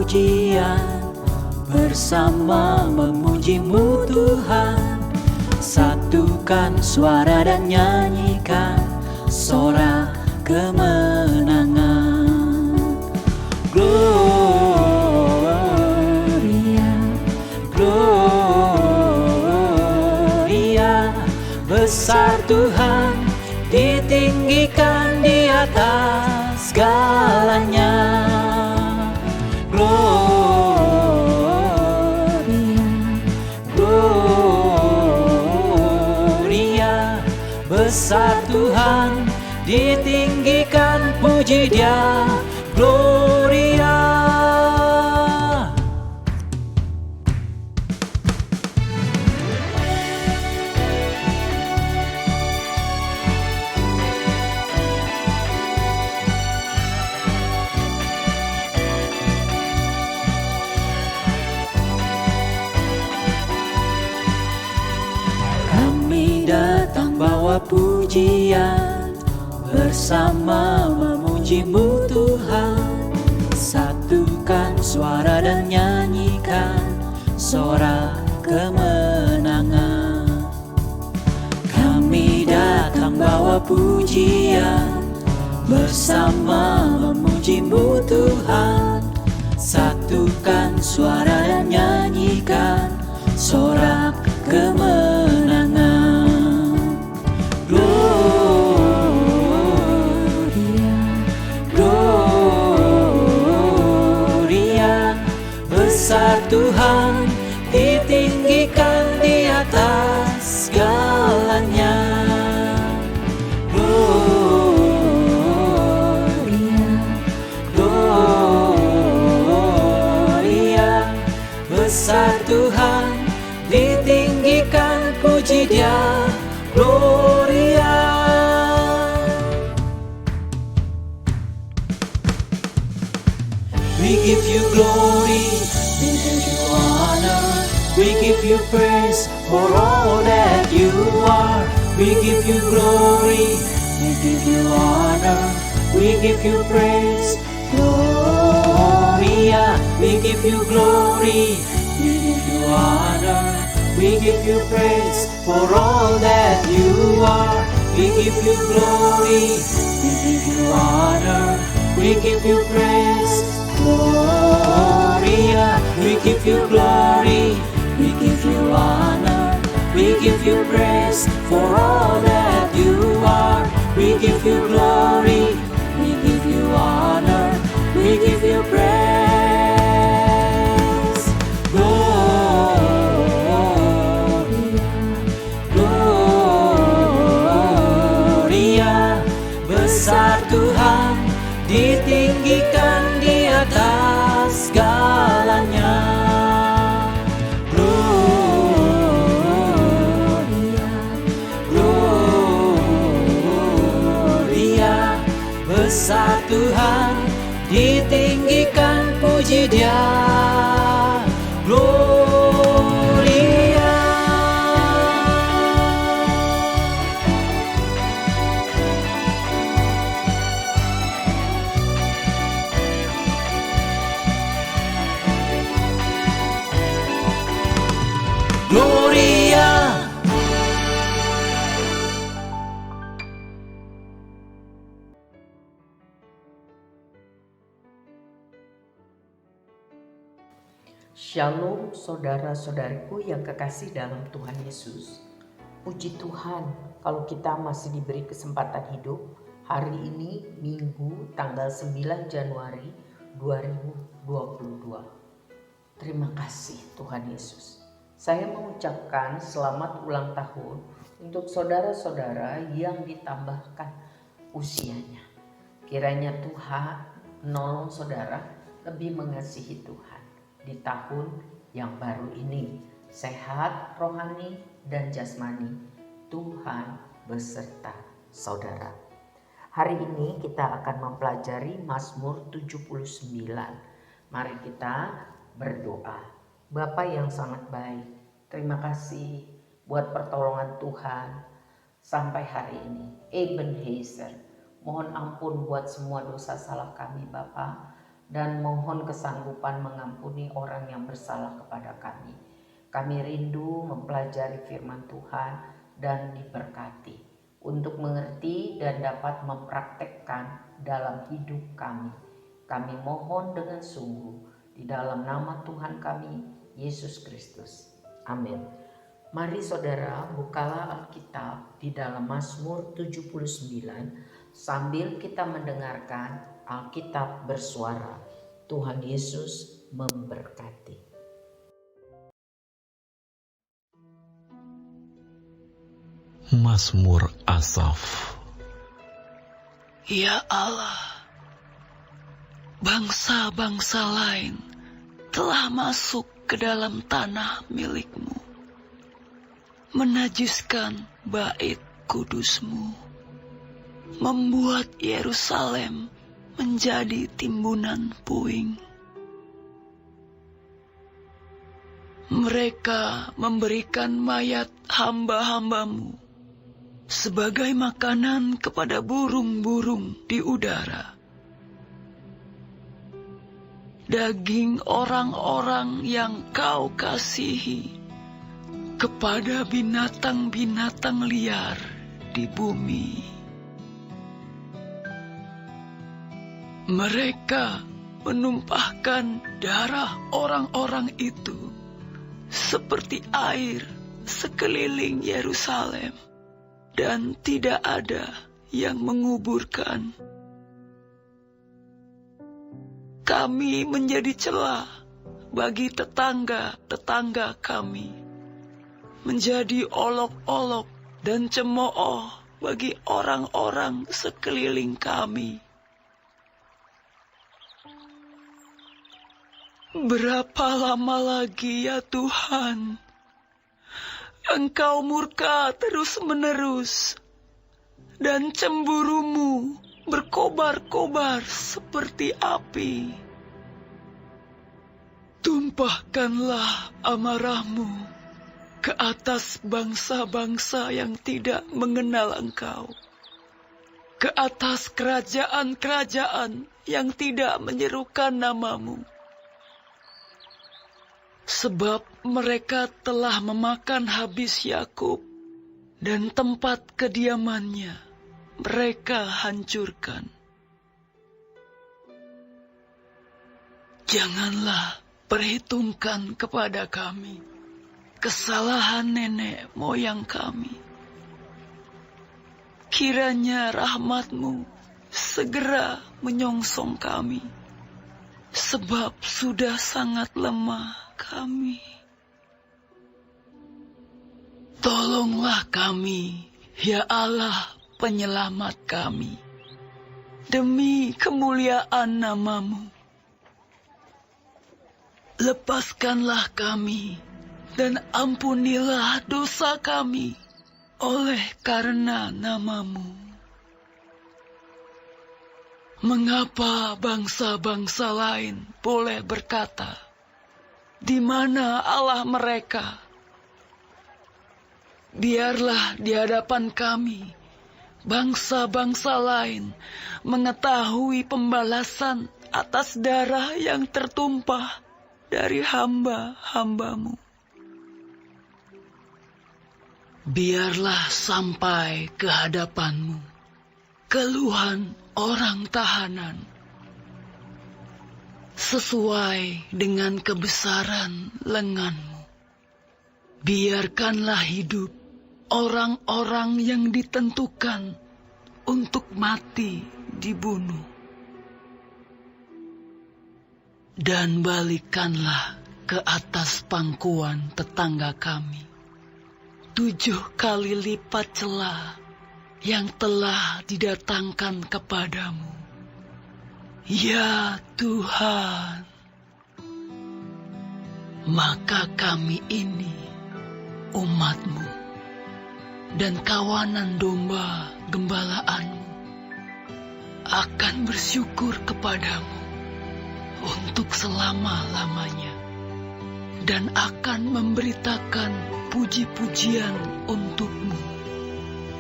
pujian, bersama memuji-Mu Tuhan. Satukan suara dan nyanyikan sorak kemenangan. Gloria, Gloria, besar Tuhan, ditinggikan di atas segalanya. Gloria, Gloria, besar Tuhan, ditinggikan, puji Dia. Gloria. Kami datang bawa pujian, bersama memuji-Mu Tuhan. Satukan suara dan nyanyikan sorak kemenangan. Kami datang bawa pujian, bersama memuji-Mu Tuhan. Satukan suara dan nyanyikan sorak kemenangan. Gloria, Gloria, besar Tuhan, ditinggikan di atas segalanya. Gloria, Gloria, besar Tuhan, ditinggikan, puji Dia. Gloria. We give You glory, we give You honor, we give You praise for all that You are. We give You glory, we give You honor, we give You praise. Gloria, we give You glory, we give You honor, we give You praise for all that You are. We give You glory, we give You honor, we give You praise. Gloria, we give You glory, we give You honor, we give You praise for all that You are. We give You glory, we give You honor, we give You praise. Gloria, besar Tuhan, ditinggikan di atas segalanya. Gloria, Gloria, besar Tuhan, ditinggikan, puji Dia. Gloria. Gloria. Shalom saudara-saudariku yang kekasih dalam Tuhan Yesus. Puji Tuhan kalau kita masih diberi kesempatan hidup hari ini Minggu tanggal 9 Januari 2022. Terima kasih Tuhan Yesus. Saya mengucapkan selamat ulang tahun untuk saudara-saudara yang ditambahkan usianya. Kiranya Tuhan menolong saudara lebih mengasihi Tuhan di tahun yang baru ini. Sehat rohani dan jasmani, Tuhan beserta saudara. Hari ini kita akan mempelajari Mazmur 79. Mari kita berdoa. Bapa yang sangat baik, terima kasih buat pertolongan Tuhan sampai hari ini. Ebenezer, mohon ampun buat semua dosa salah kami Bapa. dan mohon kesanggupan mengampuni orang yang bersalah kepada kami. Kami rindu mempelajari firman Tuhan dan diberkati untuk mengerti dan dapat mempraktekkan dalam hidup kami. Kami mohon dengan sungguh di dalam nama Tuhan kami, Yesus Kristus. Amin. Mari saudara, bukalah Alkitab di dalam Mazmur 79 sambil kita mendengarkan Alkitab bersuara. Tuhan Yesus memberkati. Mazmur Asaf. Ya Allah, bangsa-bangsa lain telah masuk ke dalam tanah milik-Mu, menajiskan bait kudus-Mu, membuat Yerusalem menjadi timbunan puing. Mereka memberikan mayat hamba-hamba-Mu sebagai makanan kepada burung-burung di udara. Daging orang-orang yang Kau kasihi kepada binatang-binatang liar di bumi. Mereka menumpahkan darah orang-orang itu seperti air sekeliling Yerusalem, dan tidak ada yang menguburkan. Kami menjadi celah bagi tetangga-tetangga kami, menjadi olok-olok dan cemooh bagi orang-orang sekeliling kami. Berapa lama lagi ya Tuhan, Engkau murka terus-menerus, dan cemburu-Mu berkobar-kobar seperti api. Tumpahkanlah amarah-Mu ke atas bangsa-bangsa yang tidak mengenal Engkau, ke atas kerajaan-kerajaan yang tidak menyerukan nama-Mu. Sebab mereka telah memakan habis Yakub, dan tempat kediamannya mereka hancurkan. Janganlah perhitungkan kepada kami kesalahan nenek moyang kami. Kiranya rahmat-Mu segera menyongsong kami, sebab sudah sangat lemah kami. Tolonglah kami, ya Allah penyelamat kami, demi kemuliaan nama-Mu. Lepaskanlah kami dan ampunilah dosa kami oleh karena nama-Mu. Mengapa bangsa-bangsa lain boleh berkata, "Di mana Allah mereka?" Biarlah di hadapan kami bangsa-bangsa lain mengetahui pembalasan atas darah yang tertumpah dari hamba-hamba-Mu. Biarlah sampai ke hadapan-Mu keluhan orang tahanan, sesuai dengan kebesaran lengan-Mu. Biarkanlah hidup orang-orang yang ditentukan untuk mati dibunuh. Dan balikkanlah ke atas pangkuan tetangga kami 7 kali lipat celah yang telah didatangkan kepadamu, ya Tuhan. Maka kami ini umat-Mu dan kawanan domba gembalaan-Mu akan bersyukur kepadamu untuk selama-lamanya, dan akan memberitakan puji-pujian untuk-Mu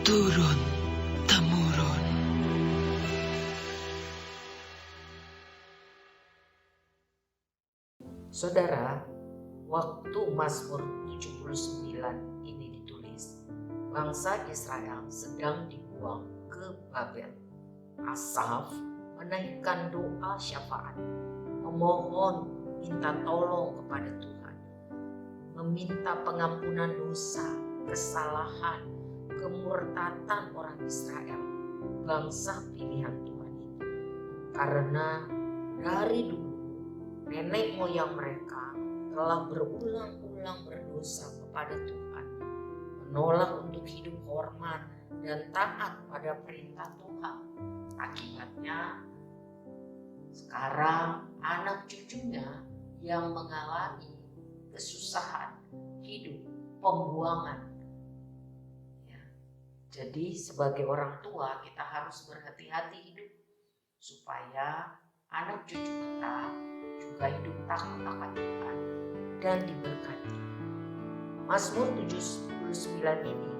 turun-temurun. Saudara, waktu Mazmur 79 ini ditulis, bangsa Israel sedang dibuang ke Babel. Asaf menaikkan doa syafaat, memohon minta tolong kepada Tuhan, meminta pengampunan dosa, kesalahan, kemurtatan orang Israel, bangsa pilihan Tuhan itu. Karena dari dulu nenek moyang mereka telah berulang-ulang berdosa kepada Tuhan, menolak untuk hidup hormat dan taat pada perintah Tuhan. Akibatnya sekarang anak cucunya yang mengalami kesusahan hidup, pembuangan. Ya. Jadi sebagai orang tua kita harus berhati-hati hidup supaya anak cucu kita juga hidup takut akan Tuhan dan diberkati. Mazmur 79 ini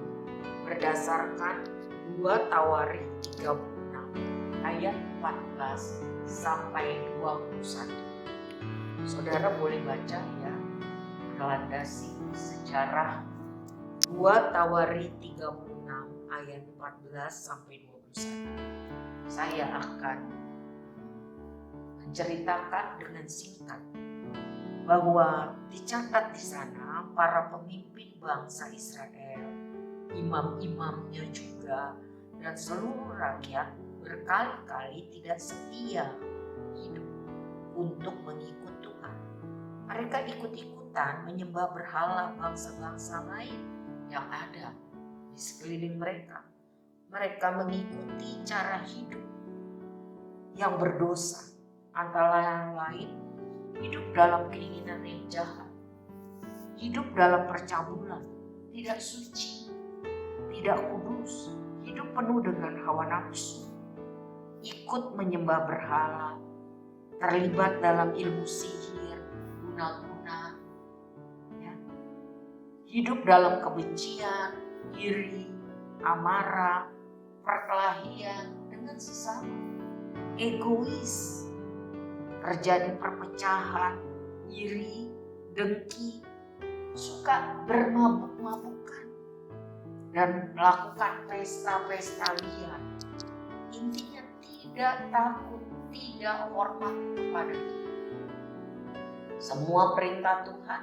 berdasarkan 2 Tawarikh 36 ayat 14 sampai 21. Saudara boleh baca ya, melandasi sejarah 2 Tawarikh 36 ayat 14 sampai 21. Saya akan menceritakan dengan singkat bahwa dicatat di sana para pemimpin bangsa Israel, imam-imamnya juga, dan seluruh rakyat berkali-kali tidak setia hidup untuk mengikut Tuhan. Mereka ikut-ikutan menyembah berhala bangsa-bangsa lain yang ada di sekeliling mereka. Mereka mengikuti cara hidup yang berdosa, antara lain hidup dalam keinginan yang jahat, hidup dalam percabulan, tidak suci, tidak kudus, hidup penuh dengan hawa nafsu, ikut menyembah berhala, terlibat dalam ilmu sihir, guna-guna, ya. Hidup dalam kebencian, iri, amarah, perkelahian dengan sesama, egois, terjadi perpecahan, iri, dengki, suka bermabuk-mabukan, dan melakukan pesta-pesta liar. Intinya tidak takut, tidak hormat kepada Tuhan. Semua perintah Tuhan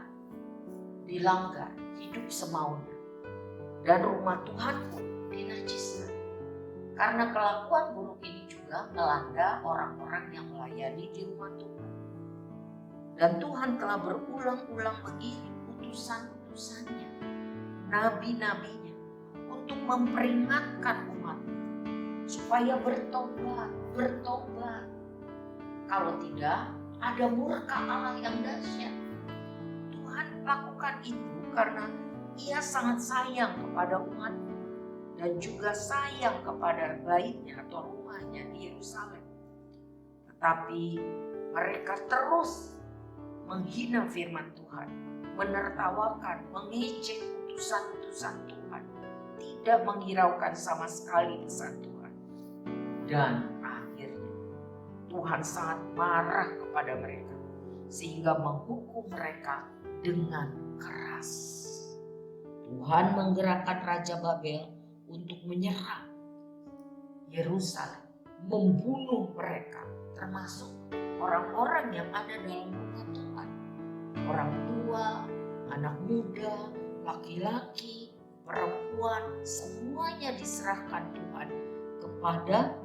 dilanggar, hidup semaunya, dan rumah Tuhan pun dinajiskan. Karena kelakuan buruk ini juga melanda orang-orang yang melayani di rumah Tuhan. Dan Tuhan telah berulang-ulang mengirim utusan-utusannya, nabi-nabinya, untuk memperingatkan umat supaya bertobat. Kalau tidak, ada murka Allah yang dahsyat. Tuhan lakukan itu karena Ia sangat sayang kepada umat dan juga sayang kepada baitnya atau rumahnya di Yerusalem. Tetapi mereka terus menghina firman Tuhan, menertawakan, mengejek utusan-utusan Tuhan, tidak menghiraukan sama sekali pesan Tuhan. Dan akhirnya Tuhan sangat marah kepada mereka sehingga menghukum mereka dengan keras. Tuhan menggerakkan Raja Babel untuk menyerang Yerusalem, membunuh mereka, termasuk orang-orang yang ada dalam rumah Tuhan. Orang tua, anak muda, laki-laki, perempuan, semuanya diserahkan Tuhan kepada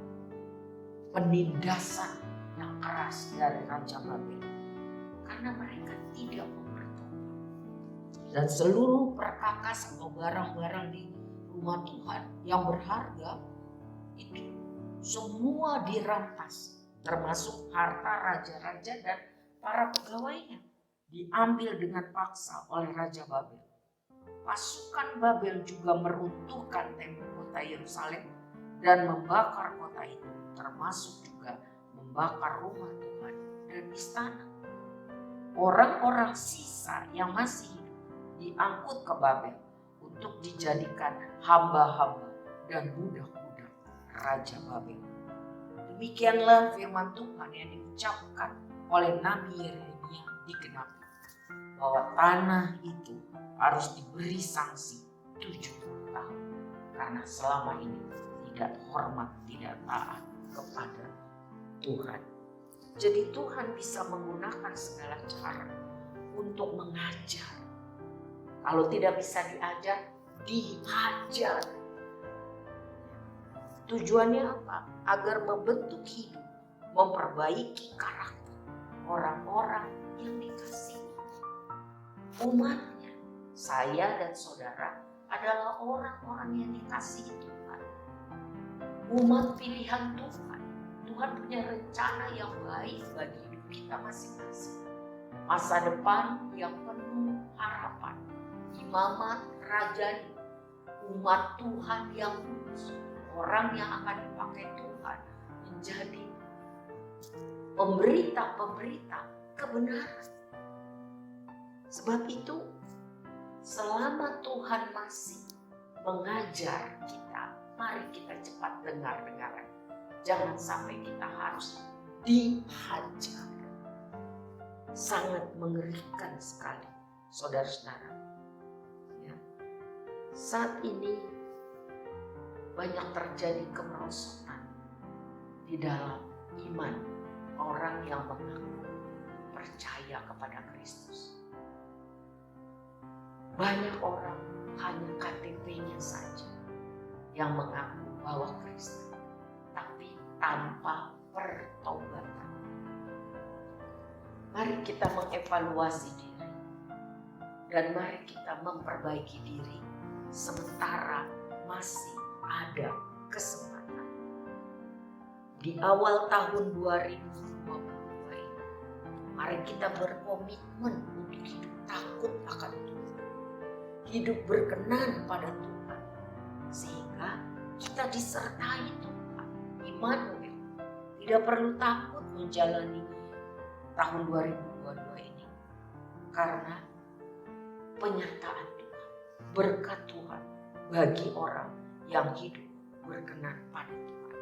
penindasan yang keras dari Raja Babel. Karena mereka tidak mau bertobat. Dan seluruh perkakas atau barang-barang di rumah Tuhan yang berharga itu semua dirampas, termasuk harta raja-raja dan para pegawainya, diambil dengan paksa oleh Raja Babel. Pasukan Babel juga meruntuhkan tembok kota Yerusalem dan membakar kota itu, termasuk juga membakar rumah Tuhan dan istana. Orang-orang sisa yang masih hidup diangkut ke Babel untuk dijadikan hamba-hamba dan budak-budak Raja Babel. Demikianlah firman Tuhan yang diucapkan oleh Nabi Yeremia digenapi. bahwa tanah itu harus diberi sanksi 70 tahun karena selama ini tidak hormat, tidak taat kepada Tuhan. Jadi Tuhan bisa menggunakan segala cara untuk mengajar. Kalau tidak bisa diajar, diajar. Tujuannya apa? Agar membentuk hidup, memperbaiki karakter orang-orang yang dikasihi. Umatnya, saya dan saudara adalah orang-orang yang dikasihi Tuhan. Umat pilihan Tuhan. Tuhan punya rencana yang baik bagi hidup kita masing-masing. Masa depan yang penuh harapan. Imamat rajani, umat Tuhan yang kudus, orang yang akan dipakai Tuhan menjadi pemberita kebenaran. Sebab itu, selama Tuhan masih mengajar kita, mari kita cepat dengar-dengaran. Jangan sampai kita harus dihajar. Sangat mengerikan sekali, saudara-saudara. Ya. Saat ini banyak terjadi kemerosotan di dalam iman orang yang mengaku percaya kepada Kristus. Banyak orang hanya KTP-nya saja yang mengaku bahwa Kristen, tapi tanpa pertobatan. Mari kita mengevaluasi diri dan mari kita memperbaiki diri sementara masih ada kesempatan. Di awal tahun 2022 ini, mari kita berkomitmen untuk hidup takut akan Tuhan, hidup berkenan pada Tuhan, sehingga kita disertai Tuhan. Immanuel, tidak perlu takut menjalani tahun 2022 ini, karena penyertaan Tuhan, berkat Tuhan bagi orang yang hidup berkenan pada Tuhan.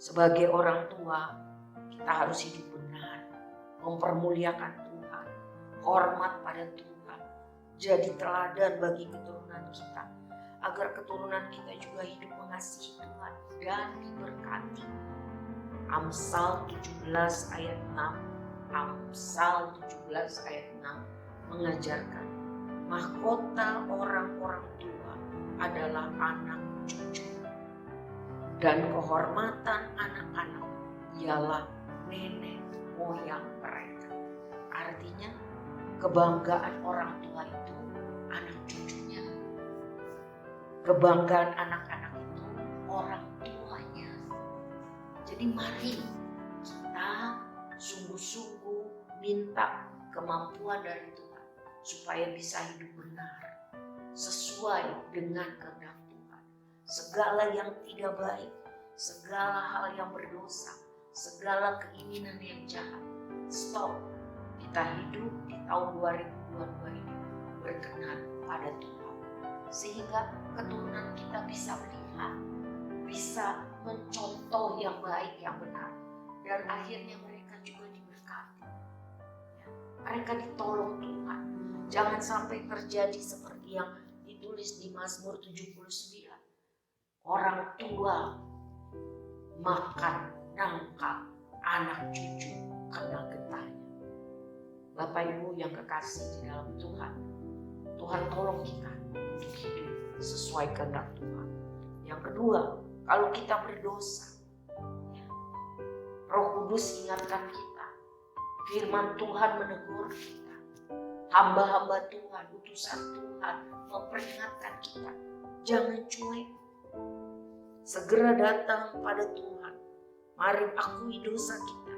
Sebagai orang tua, kita harus hidup benar, mempermuliakan Tuhan, hormat pada Tuhan, jadi teladan bagi keturunan kita, agar keturunan kita juga hidup mengasihi Tuhan dan diberkati. Amsal 17 ayat 6, Amsal 17 ayat 6 mengajarkan mahkota orang-orang tua adalah anak cucu, dan kehormatan anak-anak ialah nenek moyang mereka. Artinya kebanggaan orang tua itu anak cucunya, kebanggaan anak-anak itu orang tuanya. Jadi mari kita sungguh-sungguh minta kemampuan dari Tuhan supaya bisa hidup benar sesuai dengan kehendak Tuhan. Segala yang tidak baik, segala hal yang berdosa, segala keinginan yang jahat, stop. Kita hidup di tahun 2022 ini berkenan pada Tuhan, sehingga keturunan kita bisa melihat, bisa mencontoh yang baik, yang benar, dan akhirnya mereka juga diberkati. Mereka ditolong Tuhan. Jangan sampai terjadi seperti yang ditulis di Mazmur 79. Orang tua makan nangka anak cucu kena getahnya. Bapak Ibu yang kekasih di dalam Tuhan, Tuhan tolong kita untuk hidup sesuai kehendak Tuhan. Yang kedua, kalau kita berdosa, Roh Kudus ingatkan kita, firman Tuhan menegur kita, hamba-hamba Tuhan, utusan Tuhan memperingatkan kita, jangan cuek, segera datang pada Tuhan. Mari akui dosa kita,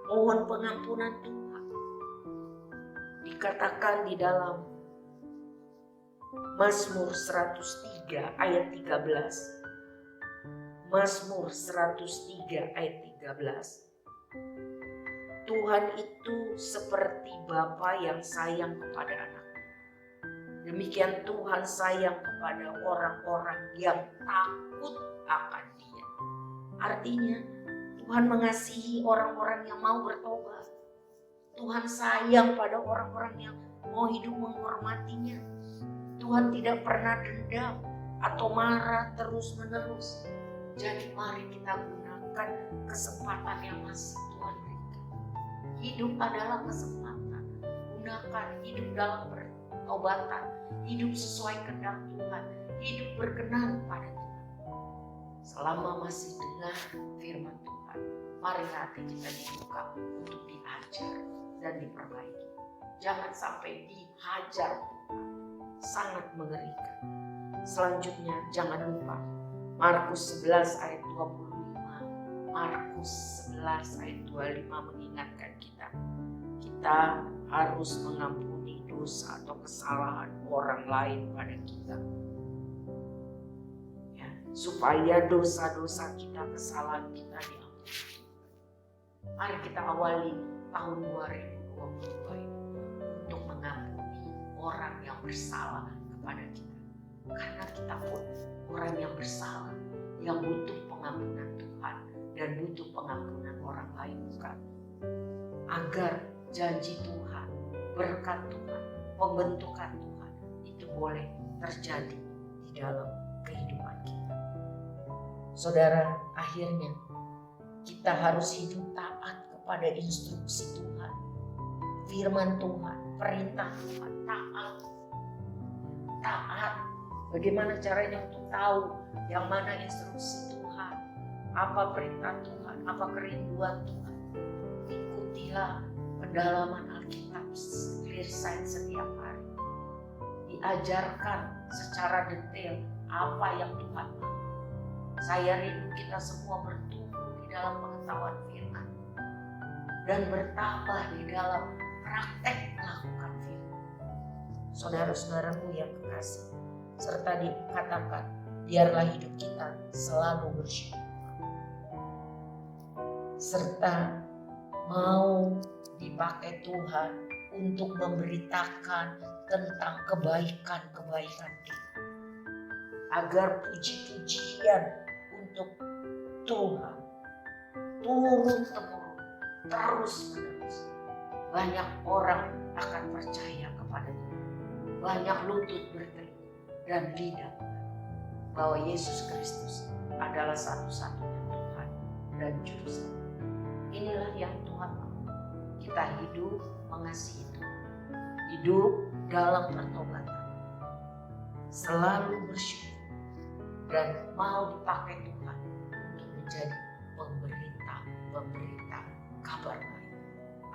mohon pengampunan Tuhan. Dikatakan di dalam Mazmur 103 ayat 13. Mazmur 103 ayat 13. Tuhan itu seperti Bapa yang sayang kepada anaknya. Demikian Tuhan sayang kepada orang-orang yang takut akan Dia. Artinya Tuhan mengasihi orang-orang yang mau bertobat. Tuhan sayang pada orang-orang yang mau hidup menghormatinya. Tuhan tidak pernah dendam atau marah terus-menerus. Jadi mari kita gunakan kesempatan yang masih Tuhan berikan. Hidup adalah kesempatan. Gunakan hidup dalam pertobatan, hidup sesuai kehendak Tuhan, hidup berkenan pada Tuhan. Selama masih dengar firman Tuhan, mari hati kita dibuka untuk diajar dan diperbaiki. Jangan sampai dihajar Tuhan. Sangat mengerikan. Selanjutnya jangan lupa Markus 11 ayat 25. Markus 11 ayat 25 mengingatkan kita harus mengampuni dosa atau kesalahan orang lain pada kita. Ya, supaya dosa-dosa kita, kesalahan kita diampuni. Mari kita awali tahun 2022 ini untuk mengampuni orang yang bersalah kepada kita. Karena kita pun orang yang bersalah, yang butuh pengampunan Tuhan dan butuh pengampunan orang lain, bukan? Agar janji Tuhan, berkat Tuhan, pembentukan Tuhan itu boleh terjadi di dalam kehidupan kita. Saudara, akhirnya kita harus hidup taat kepada instruksi Tuhan, firman Tuhan, perintah Tuhan, taat. Bagaimana caranya untuk tahu yang mana instruksi Tuhan, apa perintah Tuhan, apa kerinduan Tuhan? Ikutilah pendalaman Alkitab clear sign setiap hari. Diajarkan secara detail apa yang Tuhan mau. Saya rindu kita semua bertumbuh di dalam pengetahuan firman dan bertambah di dalam praktek melakukan firman. Saudara-saudaraku yang kekasih, serta dikatakan, biarlah hidup kita selalu bersyukur. Serta mau dipakai Tuhan untuk memberitakan tentang kebaikan-kebaikan kita. Agar puji-pujian untuk Tuhan turun-temurun, terus-menerus. Banyak orang akan percaya kepada Tuhan. Banyak lutut berteriak dan lidah bahwa Yesus Kristus adalah satu-satunya Tuhan dan Juru Selamat. Inilah yang Tuhan mau. Kita hidup mengasihi Tuhan, hidup dalam pertobatan, selalu bersyukur dan mau dipakai Tuhan untuk menjadi pemberita kabar baik,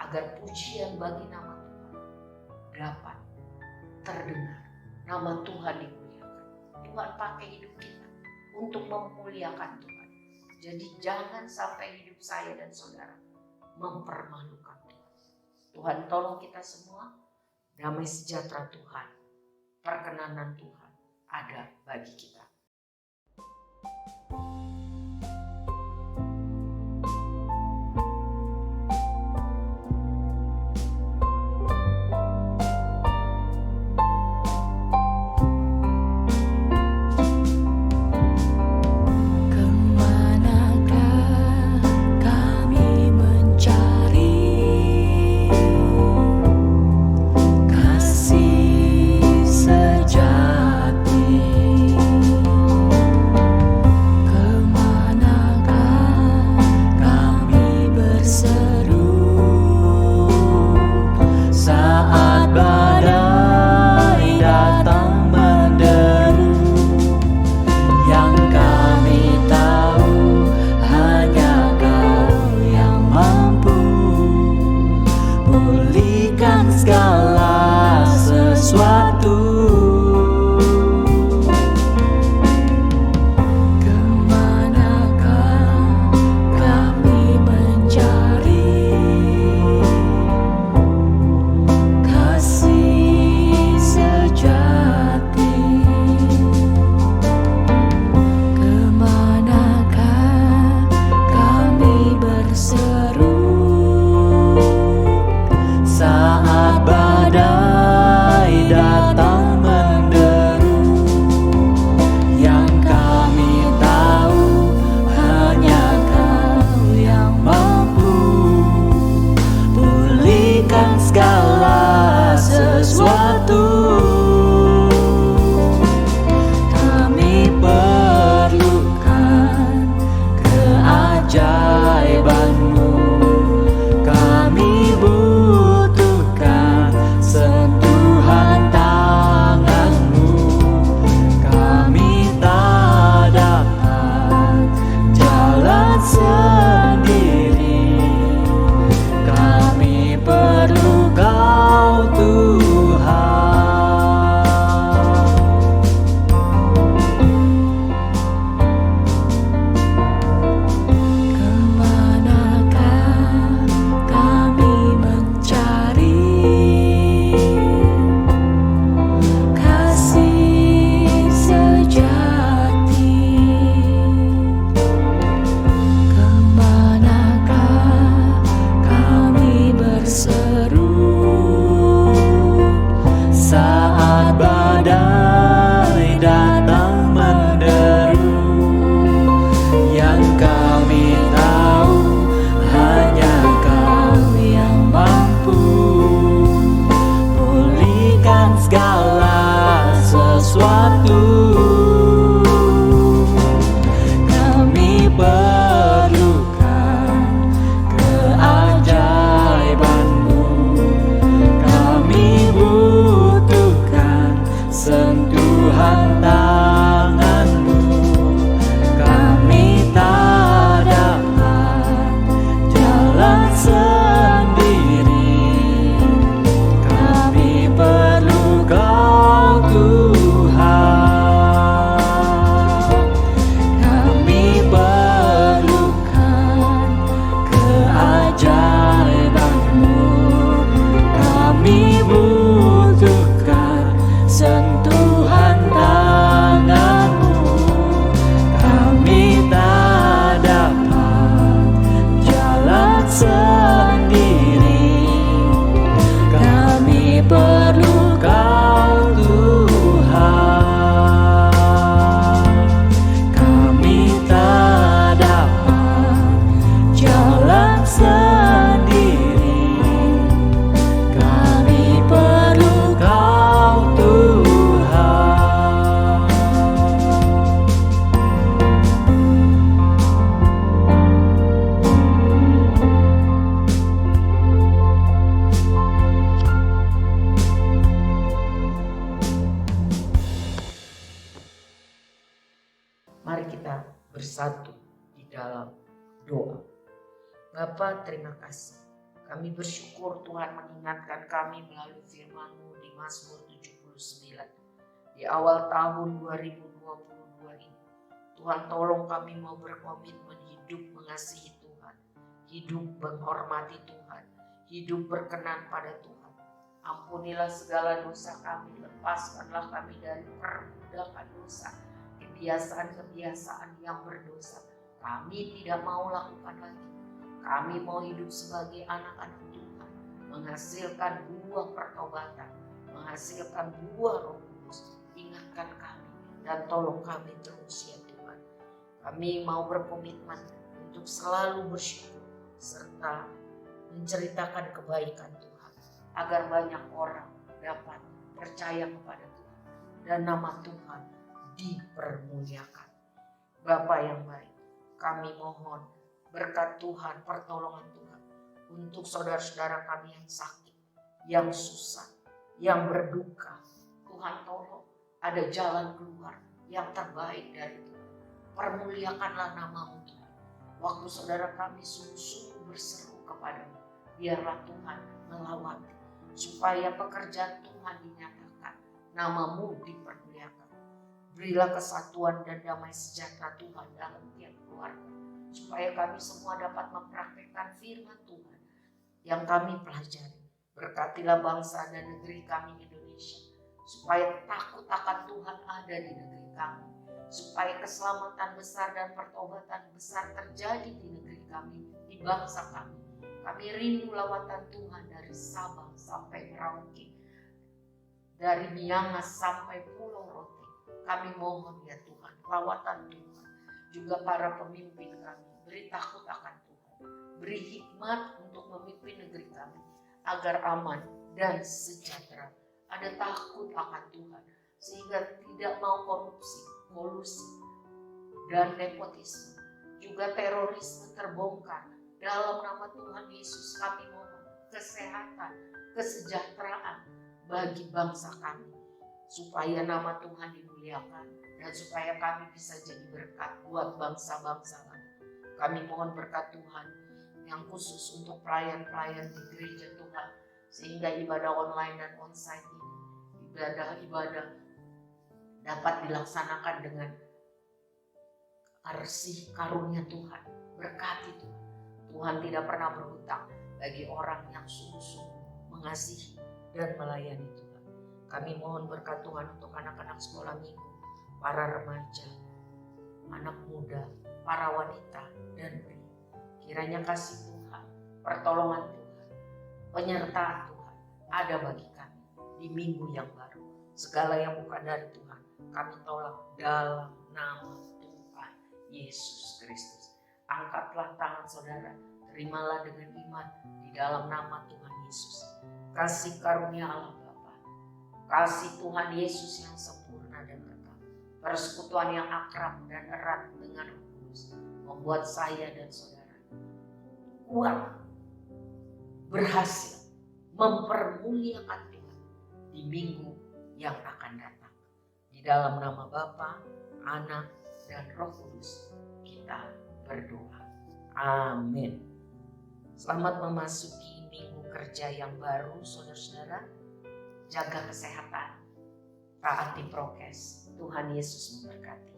agar pujian bagi nama Tuhan dapat terdengar, nama Tuhan dimuliakan. Tuhan pakai hidup kita untuk memuliakan Tuhan. Jadi jangan sampai hidup saya dan saudara mempermalukan Tuhan. Tuhan tolong kita semua, damai sejahtera Tuhan, perkenanan Tuhan ada bagi kita. Kasih sejati keajaiban-Mu. Kami butuhkan sentuhan tangan-Mu. Kami tak dapat jalan sendiri. Kami perlu Kau Tuhan. Kemanakah kami mencari kasih sejati? Kemanakah kami berseru Saat badai datang menderu, yang kami tahu hanya Kau yang mampu pulihkan segala sesuatu. Kami perlukan keajaiban-Mu. Kami butuhkan sentuhan tangan-Mu. Kami tak dapat jalan sendiri. Kami perlu Kau Tuhan. Kami perlukan keajaiban-Mu. Kami butuhkan sentuhan tangan-Mu. Kami tak dapat jalan sendiri. Kami perlu Kau Tuhan. Kami tak dapat jalan sendiri. Kami perlu Kau Tuhan. Mari kita bersatu di dalam doa. Bapa, terima kasih. Kami bersyukur Tuhan mengingatkan kami melalui firman-Mu di Mazmur 79. Di awal tahun 2022 ini, Tuhan tolong kami mau berkomitmen hidup mengasihi Tuhan, hidup menghormati Tuhan, hidup berkenan pada Tuhan. Ampunilah segala dosa kami, lepaskanlah kami dari perbudakan dosa, kebiasaan-kebiasaan yang berdosa. Kami tidak mau lakukan lagi. Kami mau hidup sebagai anak-anak Tuhan, menghasilkan buah pertobatan, menghasilkan buah Roh Kudus. Ingatkan kami dan tolong kami terus ya Tuhan. Kami mau berkomitmen untuk selalu bersyukur serta menceritakan kebaikan Tuhan, agar banyak orang dapat percaya kepada Tuhan dan nama Tuhan dipermuliakan. Bapa yang baik, kami mohon berkat Tuhan, pertolongan Tuhan untuk saudara-saudara kami yang sakit, yang susah, yang berduka. Tuhan tolong ada jalan keluar yang terbaik dari Tuhan. Permuliakanlah nama-Mu Tuhan. Waktu saudara kami sungguh-sungguh berseru kepadamu, biarlah Tuhan melawati, supaya pekerjaan Tuhan dinyatakan, nama-Mu dipermuliakan. Berilah kesatuan dan damai sejahtera Tuhan dalam tiap keluarga, supaya kami semua dapat mempraktikkan firman Tuhan yang kami pelajari. Berkatilah bangsa dan negeri kami Indonesia, supaya takut akan Tuhan ada di negeri kami, supaya keselamatan besar dan pertobatan besar terjadi di negeri kami, di bangsa kami. Kami rindu lawatan Tuhan dari Sabang sampai Merauke, dari Miangas sampai Pulau Rote. Kami mohon ya Tuhan, lawatan Tuhan. Juga para pemimpin kami, beri takut akan Tuhan, beri hikmat untuk memimpin negeri kami agar aman dan sejahtera. Ada takut akan Tuhan sehingga tidak mau korupsi, kolusi, dan nepotisme. juga terorisme terbongkar. Dalam nama Tuhan Yesus kami mohon kesehatan, kesejahteraan bagi bangsa kami, supaya nama Tuhan dimuliakan dan supaya kami bisa jadi berkat buat bangsa-bangsa lain. Kami mohon berkat Tuhan yang khusus untuk pelayan-pelayan di gereja Tuhan, sehingga ibadah online dan onsite ini, ibadah-ibadah dapat dilaksanakan dengan arsih karunia Tuhan. Berkati Tuhan. Tuhan tidak pernah berhutang bagi orang yang sungguh-sungguh mengasihi dan melayani Tuhan. Kami mohon berkat Tuhan untuk anak-anak sekolah minggu, para remaja, anak muda, para wanita dan pria. Kiranya kasih Tuhan, pertolongan Tuhan, penyertaan Tuhan ada bagi kami di minggu yang baru. Segala yang bukan dari Tuhan kami tolak dalam nama Tuhan Yesus Kristus. Angkatlah tangan saudara, terimalah dengan iman di dalam nama Tuhan Yesus. Kasih karunia Allah Bapa, kasih Tuhan Yesus yang sempurna dan kekal, persekutuan yang akrab dan erat dengan Roh Kudus membuat saya dan saudara kuat, berhasil mempermuliakan Tuhan di minggu yang akan datang. Di dalam nama Bapa, Anak, dan Roh Kudus kita berdoa. Amin. Selamat memasuki minggu kerja yang baru, saudara-saudara. Jaga kesehatan, taati prokes. Tuhan Yesus memberkati.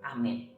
Amin.